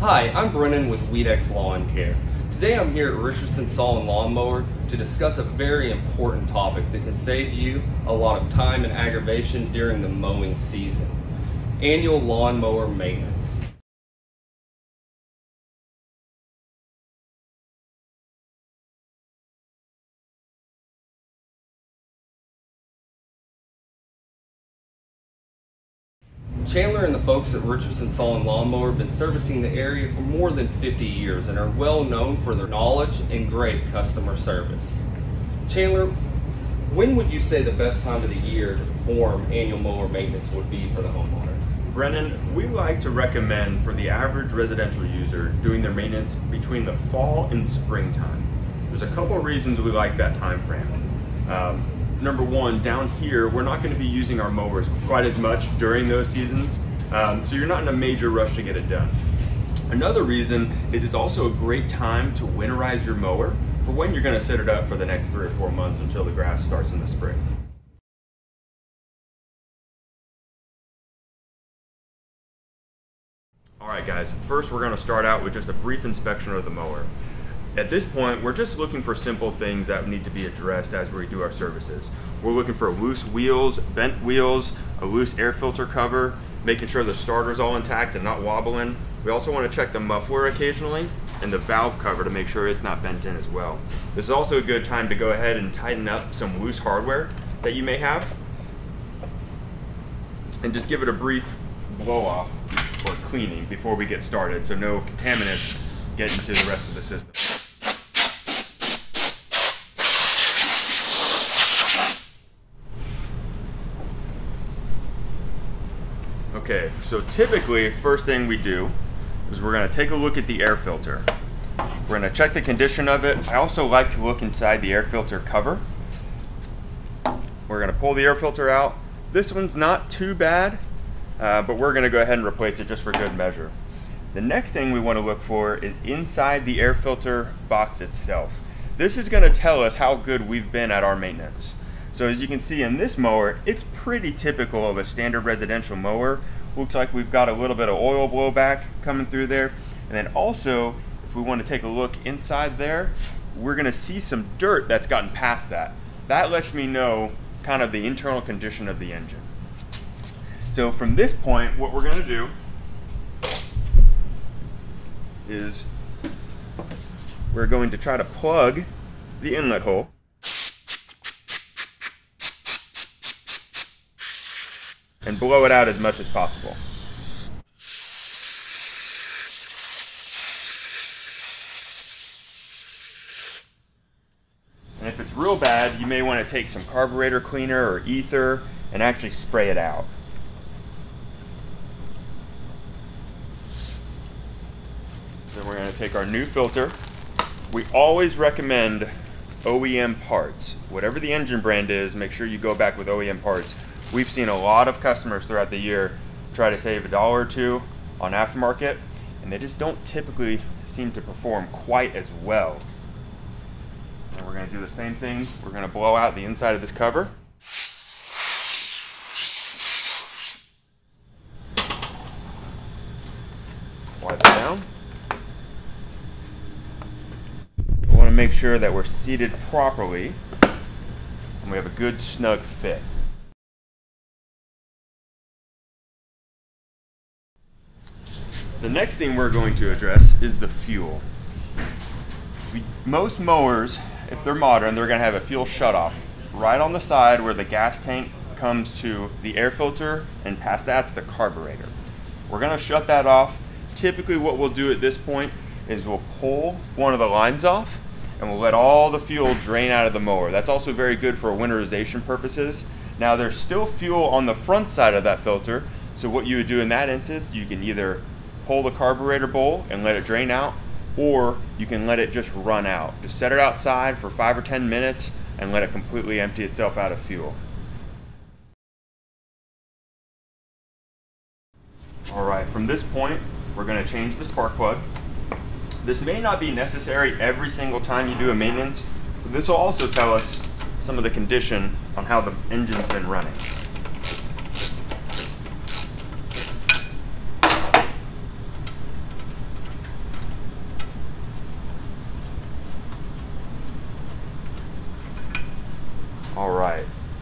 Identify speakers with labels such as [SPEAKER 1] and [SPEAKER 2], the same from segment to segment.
[SPEAKER 1] Hi, I'm Brennen with Weedex Lawn Care. Today I'm here at Richardson Saw and Lawnmower to discuss a very important topic that can save you a lot of time and aggravation during the mowing season: annual lawnmower maintenance. Chandler and the folks at Richardson Saw and Lawnmower have been servicing the area for more than 50 years and are well known for their knowledge and great customer service. Chandler, when would you say the best time of the year to perform annual mower maintenance would be for the homeowner?
[SPEAKER 2] Brennan, we like to recommend for the average residential user doing their maintenance between the fall and springtime. There's a couple of reasons we like that time frame. Number one, down here, we're not going to be using our mowers quite as much during those seasons, so you're not in a major rush to get it done. Another reason is it's also a great time to winterize your mower for when you're going to set it up for the next 3 or 4 months until the grass starts in the spring. Alright guys, first we're going to start out with just a brief inspection of the mower. At this point, we're just looking for simple things that need to be addressed as we do our services. We're looking for loose wheels, bent wheels, a loose air filter cover, making sure the starter's all intact and not wobbling. We also want to check the muffler occasionally and the valve cover to make sure it's not bent in as well. This is also a good time to go ahead and tighten up some loose hardware that you may have and just give it a brief blow off or cleaning before we get started so no contaminants get into the rest of the system. Okay, so typically, first thing we do is we're going to take a look at the air filter. We're going to check the condition of it. I also like to look inside the air filter cover. We're going to pull the air filter out. This one's not too bad, but we're going to go ahead and replace it just for good measure. The next thing we want to look for is inside the air filter box itself. This is going to tell us how good we've been at our maintenance. So as you can see in this mower, it's pretty typical of a standard residential mower. Looks like we've got a little bit of oil blowback coming through there. And then also, if we want to take a look inside there, we're going to see some dirt that's gotten past that. That lets me know kind of the internal condition of the engine. So from this point, what we're going to do is we're going to try to plug the inlet hole. And blow it out as much as possible. And if it's real bad, you may want to take some carburetor cleaner or ether and actually spray it out. Then we're going to take our new filter. We always recommend OEM parts. Whatever the engine brand is, make sure you go back with OEM parts. We've seen a lot of customers throughout the year try to save $1 or $2 on aftermarket, and they just don't typically seem to perform quite as well. And we're going to do the same thing. We're going to blow out the inside of this cover. Wipe it down. We want to make sure that we're seated properly and we have a good snug fit. The next thing we're going to address is the fuel. Most mowers, if they're modern, they're going to have a fuel shutoff right on the side where the gas tank comes to the air filter, and past that's the carburetor. We're going to shut that off. Typically what we'll do at this point is we'll pull one of the lines off and we'll let all the fuel drain out of the mower. That's also very good for winterization purposes. Now there's still fuel on the front side of that filter, so what you would do in that instance, you can either pull the carburetor bowl and let it drain out, or you can let it just run out. Just set it outside for 5 or 10 minutes and let it completely empty itself out of fuel. Alright, from this point, we're going to change the spark plug. This may not be necessary every single time you do a maintenance, but this will also tell us some of the condition on how the engine's been running.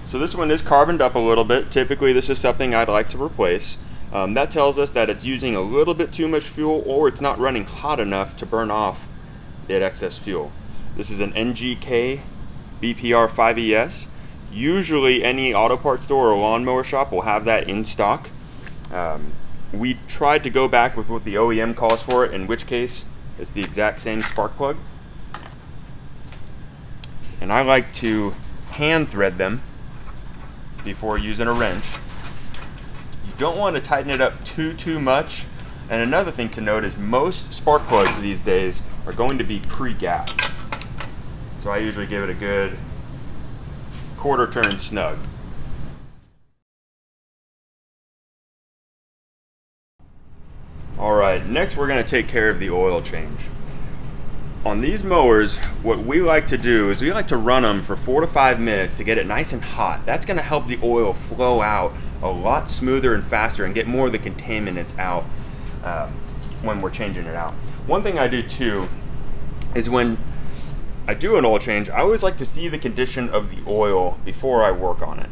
[SPEAKER 2] So this one is carboned up a little bit. Typically this is something I'd like to replace. That tells us that it's using a little bit too much fuel, or it's not running hot enough to burn off that excess fuel. This is an NGK BPR 5ES. Usually any auto parts store or lawnmower shop will have that in stock. We tried to go back with what the OEM calls for it, in which case it's the exact same spark plug. And I like to hand thread them before using a wrench. You don't want to tighten it up too much. And another thing to note is most spark plugs these days are going to be pre-gapped. So I usually give it a good quarter turn snug. Alright, next we're going to take care of the oil change. On these mowers, what we like to do is we like to run them for 4 to 5 minutes to get it nice and hot. That's going to help the oil flow out a lot smoother and faster and get more of the contaminants out when we're changing it out. One thing I do too is when I do an oil change, I always like to see the condition of the oil before I work on it.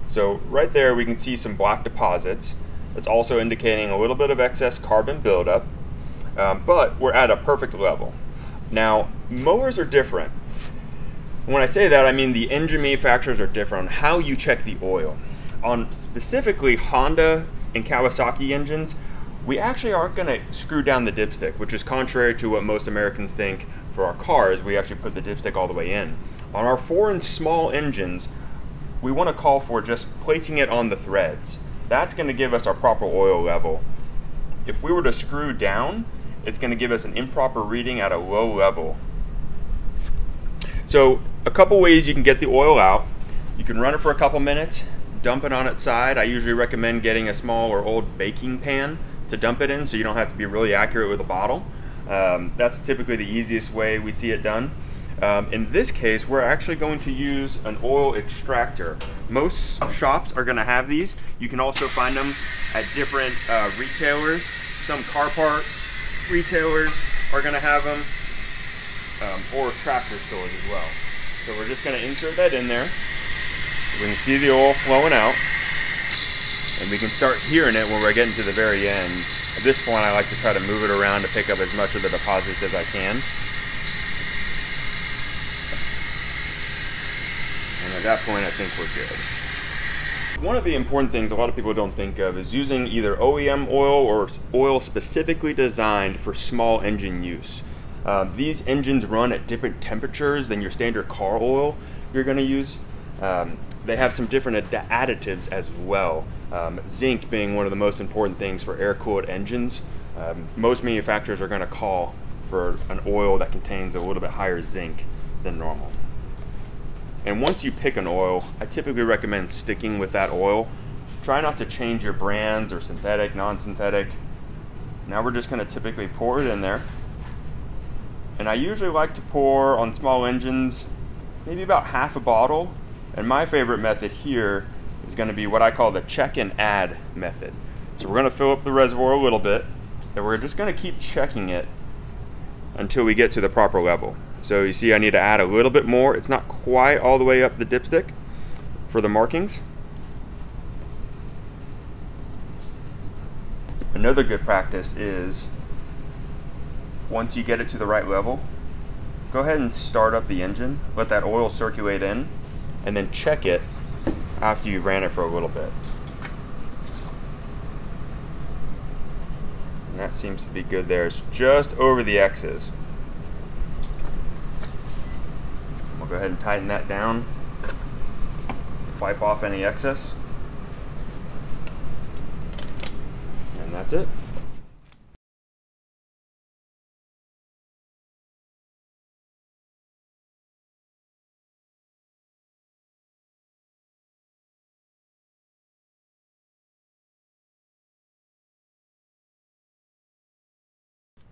[SPEAKER 2] So right there we can see some black deposits. It's also indicating a little bit of excess carbon buildup, but we're at a perfect level. Now, mowers are different. When I say that, I mean the engine manufacturers are different on how you check the oil. On specifically Honda and Kawasaki engines, we actually aren't going to screw down the dipstick, which is contrary to what most Americans think. For our cars, we actually put the dipstick all the way in. On our foreign small engines, we want to call for just placing it on the threads. That's going to give us our proper oil level. If we were to screw down, it's going to give us an improper reading at a low level. So a couple ways you can get the oil out. You can run it for a couple minutes, dump it on its side. I usually recommend getting a small or old baking pan to dump it in so you don't have to be really accurate with a bottle. That's typically the easiest way we see it done. In this case, we're actually going to use an oil extractor. Most shops are going to have these. You can also find them at different retailers. Some car part retailers are going to have them, or tractor stores as well. So we're just going to insert that in there. We can see the oil flowing out, and we can start hearing it when we're getting to the very end. At this point, I like to try to move it around to pick up as much of the deposits as I can. And at that point, I think we're good. One of the important things a lot of people don't think of is using either OEM oil or oil specifically designed for small engine use. These engines run at different temperatures than your standard car oil you're going to use. They have some different additives as well. Zinc being one of the most important things for air-cooled engines. Most manufacturers are going to call for an oil that contains a little bit higher zinc than normal. And once you pick an oil, I typically recommend sticking with that oil. Try not to change your brands or synthetic, non-synthetic. Now we're just going to typically pour it in there. And I usually like to pour on small engines maybe about half a bottle. And my favorite method here is going to be what I call the check and add method. So we're going to fill up the reservoir a little bit, and we're just going to keep checking it until we get to the proper level. So you see I need to add a little bit more. It's not quite all the way up the dipstick for the markings. Another good practice is once you get it to the right level, go ahead and start up the engine, let that oil circulate in, and then check it after you ran it for a little bit. And that seems to be good there. It's just over the X's. We'll go ahead and tighten that down, wipe off any excess, and that's it.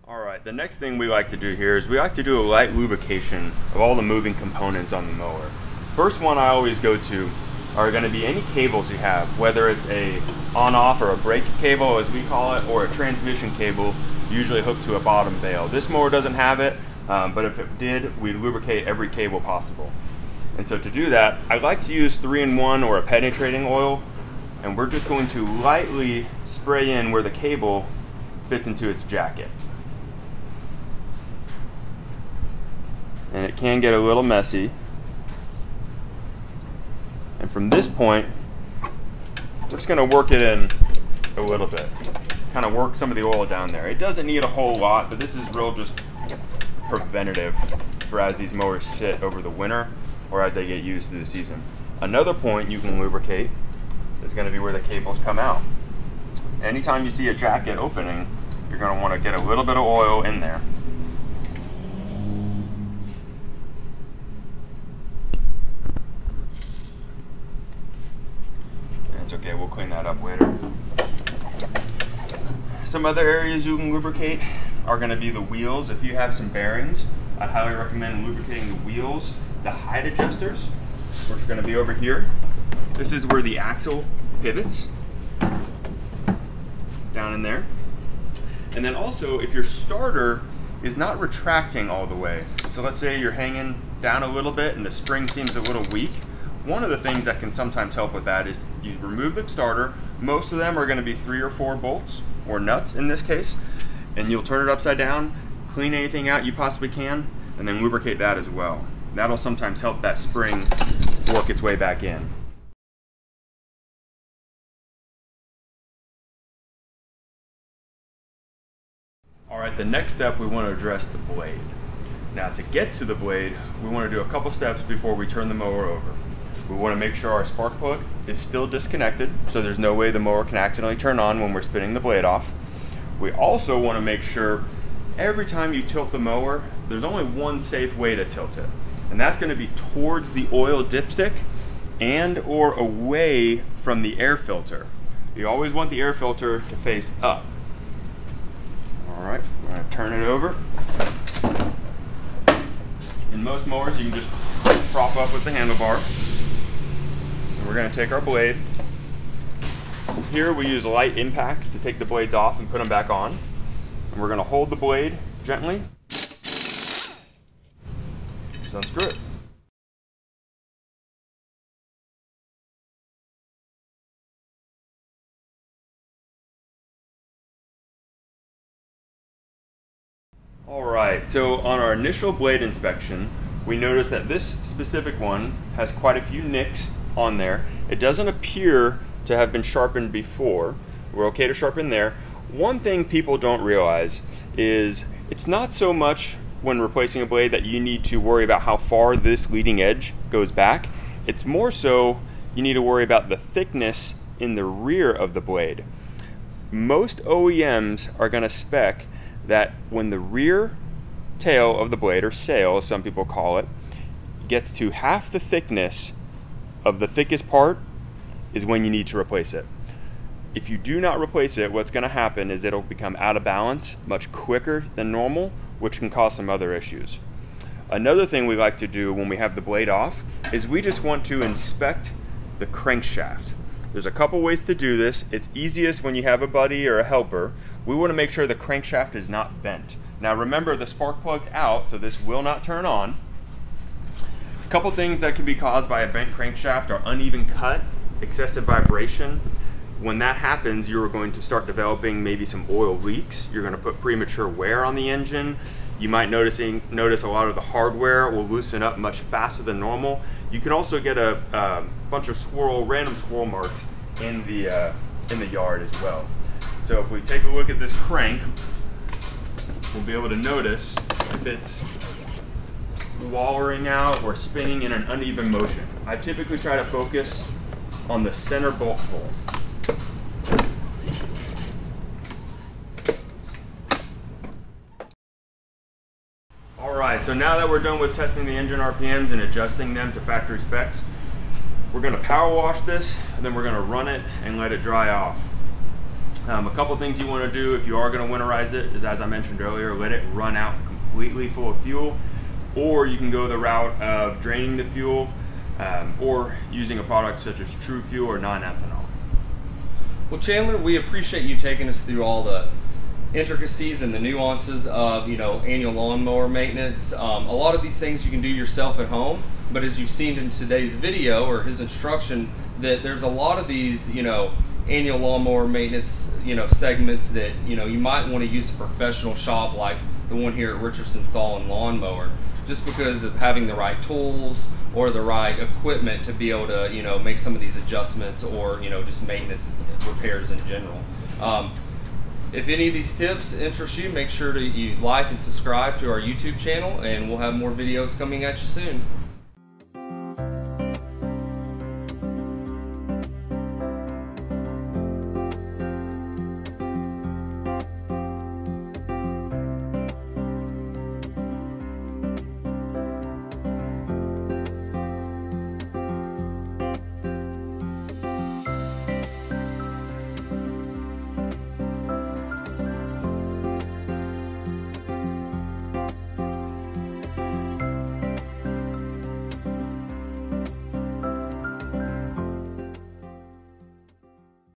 [SPEAKER 2] Alright, the next thing we like to do here is we like to do a light lubrication of all the moving components on the mower. First one I always go to are going to be any cables you have, whether it's a on-off or a brake cable as we call it, or a transmission cable usually hooked to a bottom bail. This mower doesn't have it, but if it did, we'd lubricate every cable possible. And so to do that, I like to use 3-in-1 or a penetrating oil, and we're just going to lightly spray in where the cable fits into its jacket. And it can get a little messy. And from this point, we're just going to work it in a little bit. Kind of work some of the oil down there. It doesn't need a whole lot, but this is real just preventative for as these mowers sit over the winter or as they get used through the season. Another point you can lubricate is going to be where the cables come out. Anytime you see a jacket opening, you're going to want to get a little bit of oil in there. It's okay, we'll clean that up later. Some other areas you can lubricate are going to be the wheels. If you have some bearings, I highly recommend lubricating the wheels. The height adjusters, which are going to be over here. This is where the axle pivots, down in there. And then also, if your starter is not retracting all the way, so let's say you're hanging down a little bit and the spring seems a little weak, one of the things that can sometimes help with that is you remove the starter. Most of them are going to be 3 or 4 bolts, or nuts in this case, and you'll turn it upside down, clean anything out you possibly can, and then lubricate that as well. That'll sometimes help that spring work its way back in. All right, the next step, we want to address the blade. Now, to get to the blade, we want to do a couple steps before we turn the mower over. We want to make sure our spark plug is still disconnected, so there's no way the mower can accidentally turn on when we're spinning the blade off. We also want to make sure every time you tilt the mower, there's only one safe way to tilt it, and that's going to be towards the oil dipstick and or away from the air filter. You always want the air filter to face up. All right, I'm going to turn it over. In most mowers, you can just prop up with the handlebar. And we're going to take our blade. Here we use light impacts to take the blades off and put them back on. And we're going to hold the blade gently. Just unscrew it. Alright, so on our initial blade inspection, we noticed that this specific one has quite a few nicks on there. It doesn't appear to have been sharpened before. We're okay to sharpen there. One thing people don't realize is it's not so much when replacing a blade that you need to worry about how far this leading edge goes back. It's more so you need to worry about the thickness in the rear of the blade. Most OEMs are going to spec that when the rear tail of the blade, or sail as some people call it, gets to half the thickness of the thickest part is when you need to replace it. If you do not replace it, what's going to happen is it'll become out of balance much quicker than normal, which can cause some other issues. Another thing we like to do when we have the blade off is we just want to inspect the crankshaft. There's a couple ways to do this. It's easiest when you have a buddy or a helper. We want to make sure the crankshaft is not bent. Now remember, the spark plug's out, so this will not turn on. A couple things that can be caused by a bent crankshaft are uneven cut, excessive vibration. When that happens, you're going to start developing maybe some oil leaks. You're going to put premature wear on the engine. You might notice a lot of the hardware will loosen up much faster than normal. You can also get a bunch of random swirl marks in the yard as well. So if we take a look at this crank, we'll be able to notice if it's wallering out or spinning in an uneven motion. I typically try to focus on the center bolt hole. Alright, so now that we're done with testing the engine RPMs and adjusting them to factory specs, we're going to power wash this, and then we're going to run it and let it dry off. A couple things you want to do if you are going to winterize it is, as I mentioned earlier, let it run out completely full of fuel, or you can go the route of draining the fuel or using a product such as True Fuel or non-ethanol.
[SPEAKER 1] Well, Chandler, we appreciate you taking us through all the intricacies and the nuances of, annual lawnmower maintenance. A lot of these things you can do yourself at home. But as you've seen in today's video or his instruction, that there's a lot of these, annual lawnmower maintenance, segments that, you might want to use a professional shop like the one here at Richardson Saw and Lawnmower, just because of having the right tools or the right equipment to be able to, make some of these adjustments or, just maintenance repairs in general. If any of these tips interest you, make sure to like and subscribe to our YouTube channel, and we'll have more videos coming at you soon.